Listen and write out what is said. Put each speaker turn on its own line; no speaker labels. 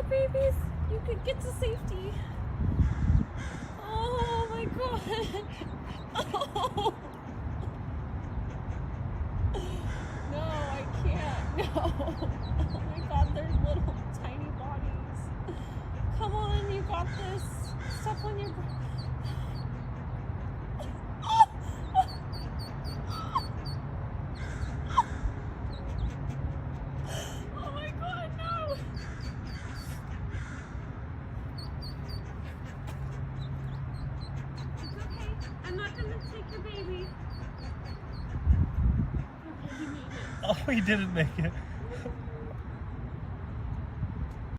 babies. You could get to safety. Oh my god. Oh. No, I can't. No. Oh my god, there's little tiny bodies. Come on, you got this. Step on your... Oh my god, no. It's okay. I'm not gonna take your baby. Okay, you made it.
Oh, he didn't make it.